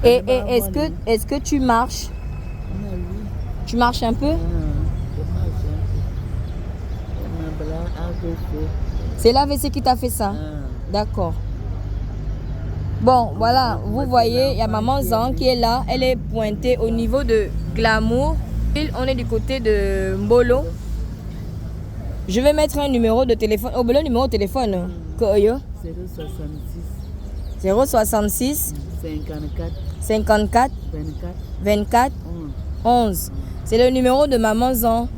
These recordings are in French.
Et est-ce que tu marches? Tu marches un peu? C'est l'AVC qui t'a fait ça? D'accord. Bon, voilà, vous voyez, il y a maman Zan qui est là. Elle est pointée au niveau de Glamour. On est du côté de Mbolo. Je vais mettre un numéro de téléphone. Oh, le numéro de téléphone. 066 066 54 54 24 11. C'est le numéro de maman Zan.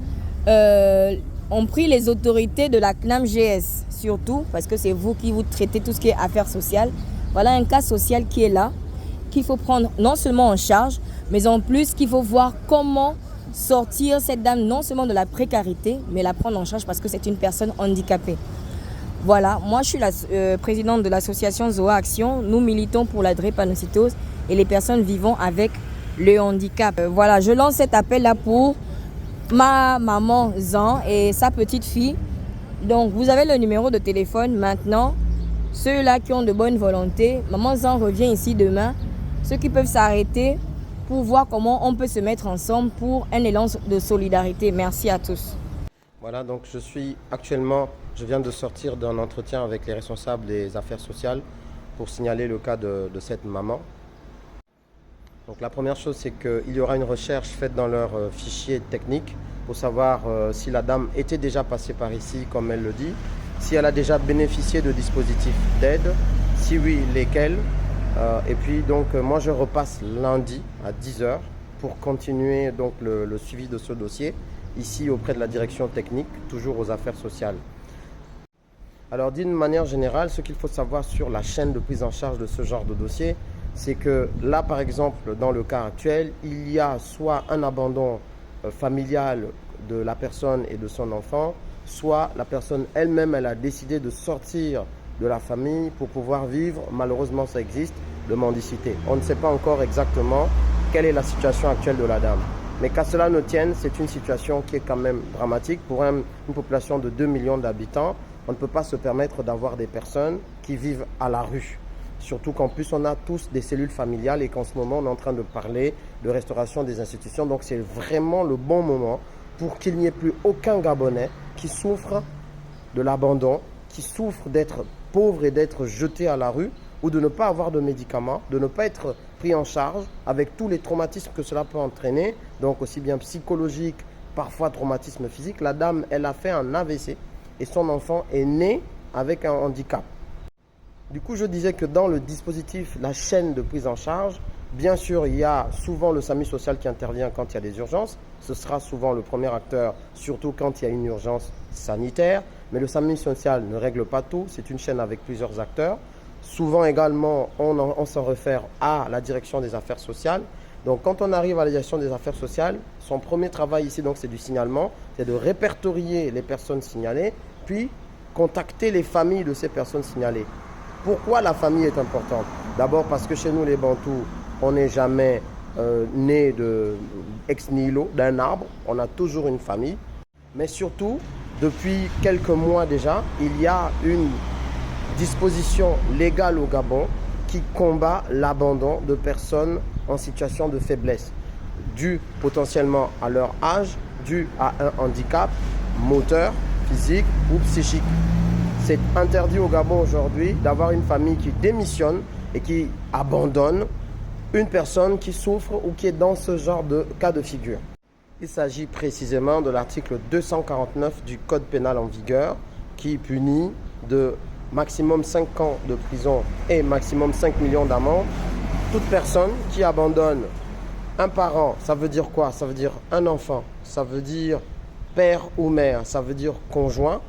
On prie les autorités de la CNAM-GS, surtout, parce que c'est vous qui vous traitez tout ce qui est affaires sociales. Voilà un cas social qui est là, qu'il faut prendre non seulement en charge, mais en plus qu'il faut voir comment sortir cette dame non seulement de la précarité, mais la prendre en charge parce que c'est une personne handicapée. Voilà, moi je suis la présidente de l'association Zoa Action. Nous militons pour la drépanocytose et les personnes vivant avec le handicap. Voilà, je lance cet appel-là pour ma maman Zan et sa petite fille. Donc vous avez le numéro de téléphone maintenant. Ceux-là qui ont de bonne volonté, maman Zan revient ici demain. Ceux qui peuvent s'arrêter pour voir comment on peut se mettre ensemble pour un élan de solidarité. Merci à tous. Voilà, donc je viens de sortir d'un entretien avec les responsables des affaires sociales pour signaler le cas de cette maman. Donc la première chose, c'est qu'il y aura une recherche faite dans leur fichier technique pour savoir si la dame était déjà passée par ici, comme elle le dit, si elle a déjà bénéficié de dispositifs d'aide, si oui, lesquels. Et puis donc moi je repasse lundi à 10 h pour continuer donc le suivi de ce dossier ici auprès de la direction technique, toujours aux affaires sociales. Alors d'une manière générale, ce qu'il faut savoir sur la chaîne de prise en charge de ce genre de dossier, c'est que là par exemple dans le cas actuel, il y a soit un abandon familial de la personne et de son enfant, soit la personne elle-même, elle a décidé de sortir de la famille pour pouvoir vivre, malheureusement ça existe, de mendicité. On ne sait pas encore exactement quelle est la situation actuelle de la dame. Mais qu'à cela ne tienne, c'est une situation qui est quand même dramatique. Pour une population de 2 millions d'habitants, on ne peut pas se permettre d'avoir des personnes qui vivent à la rue. Surtout qu'en plus, on a tous des cellules familiales et qu'en ce moment, on est en train de parler de restauration des institutions. Donc, c'est vraiment le bon moment pour qu'il n'y ait plus aucun Gabonais qui souffre de l'abandon, qui souffre d'être pauvre et d'être jeté à la rue ou de ne pas avoir de médicaments, de ne pas être pris en charge avec tous les traumatismes que cela peut entraîner, donc aussi bien psychologique, parfois traumatisme physique. La dame, elle a fait un AVC et son enfant est né avec un handicap. Du coup, je disais que dans le dispositif, la chaîne de prise en charge, bien sûr, il y a souvent le SAMU social qui intervient quand il y a des urgences. Ce sera souvent le premier acteur, surtout quand il y a une urgence sanitaire. Mais le SAMU social ne règle pas tout. C'est une chaîne avec plusieurs acteurs. Souvent également, on s'en réfère à la direction des affaires sociales. Donc, quand on arrive à la direction des affaires sociales, son premier travail ici, donc, c'est du signalement. C'est de répertorier les personnes signalées, puis contacter les familles de ces personnes signalées. Pourquoi la famille est importante? D'abord parce que chez nous, les Bantous, on n'est jamais né ex nihilo, d'un arbre. On a toujours une famille. Mais surtout, depuis quelques mois déjà, il y a une disposition légale au Gabon qui combat l'abandon de personnes en situation de faiblesse, dû potentiellement à leur âge, dû à un handicap moteur, physique ou psychique. C'est interdit au Gabon aujourd'hui d'avoir une famille qui démissionne et qui abandonne une personne qui souffre ou qui est dans ce genre de cas de figure. Il s'agit précisément de l'article 249 du Code pénal en vigueur qui punit de maximum 5 ans de prison et maximum 5 millions d'amende toute personne qui abandonne un parent. Ça veut dire quoi? Ça veut dire un enfant, ça veut dire père ou mère, ça veut dire conjoint,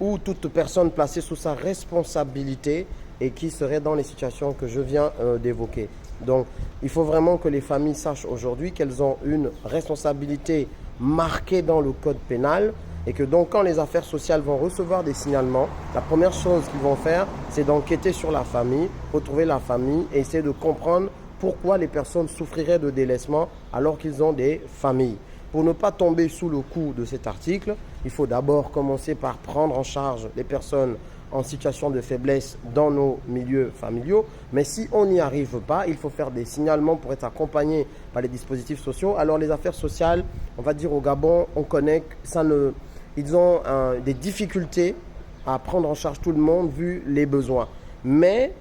ou toute personne placée sous sa responsabilité et qui serait dans les situations que je viens d'évoquer. Donc, il faut vraiment que les familles sachent aujourd'hui qu'elles ont une responsabilité marquée dans le code pénal et que donc quand les affaires sociales vont recevoir des signalements, la première chose qu'ils vont faire, c'est d'enquêter sur la famille, retrouver la famille et essayer de comprendre pourquoi les personnes souffriraient de délaissement alors qu'ils ont des familles. Pour ne pas tomber sous le coup de cet article, il faut d'abord commencer par prendre en charge les personnes en situation de faiblesse dans nos milieux familiaux. Mais si on n'y arrive pas, il faut faire des signalements pour être accompagné par les dispositifs sociaux. Alors les affaires sociales, on va dire au Gabon, on connaît que ils ont des difficultés à prendre en charge tout le monde vu les besoins. Mais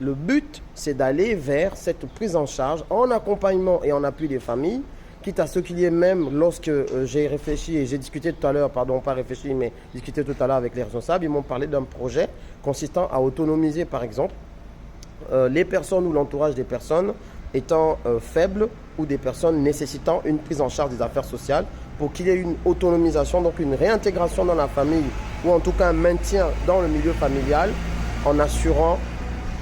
le but, c'est d'aller vers cette prise en charge en accompagnement et en appui des familles, quitte à ce qu'il y ait même, lorsque j'ai réfléchi et j'ai discuté tout à l'heure, pardon, pas réfléchi, mais discuté tout à l'heure avec les responsables, ils m'ont parlé d'un projet consistant à autonomiser, par exemple, les personnes ou l'entourage des personnes étant faibles ou des personnes nécessitant une prise en charge des affaires sociales pour qu'il y ait une autonomisation, donc une réintégration dans la famille ou en tout cas un maintien dans le milieu familial en assurant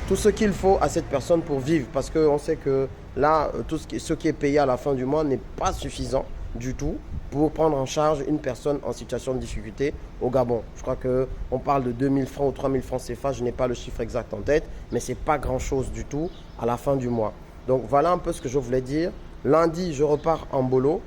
tout ce qu'il faut à cette personne pour vivre. Parce qu'on sait que là, ce qui est payé à la fin du mois n'est pas suffisant du tout pour prendre en charge une personne en situation de difficulté au Gabon. Je crois qu'on parle de 2000 francs ou 3000 francs CFA, je n'ai pas le chiffre exact en tête, mais ce n'est pas grand-chose du tout à la fin du mois. Donc voilà un peu ce que je voulais dire. Lundi, je repars en Bolo.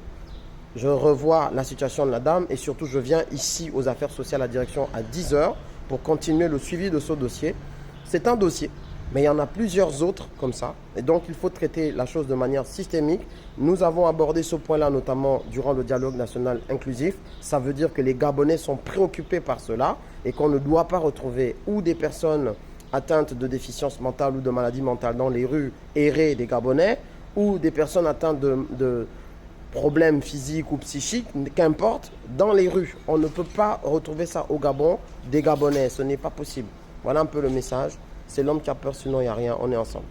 Je revois la situation de la dame et surtout, je viens ici aux affaires sociales à direction à 10h pour continuer le suivi de ce dossier. C'est un dossier, mais il y en a plusieurs autres comme ça. Et donc, il faut traiter la chose de manière systémique. Nous avons abordé ce point-là, notamment durant le dialogue national inclusif. Ça veut dire que les Gabonais sont préoccupés par cela et qu'on ne doit pas retrouver ou des personnes atteintes de déficience mentale ou de maladie mentale dans les rues errées des Gabonais ou des personnes atteintes de problèmes physiques ou psychiques, qu'importe, dans les rues. On ne peut pas retrouver ça au Gabon des Gabonais. Ce n'est pas possible. Voilà un peu le message. C'est l'homme qui a peur, sinon il n'y a rien. On est ensemble.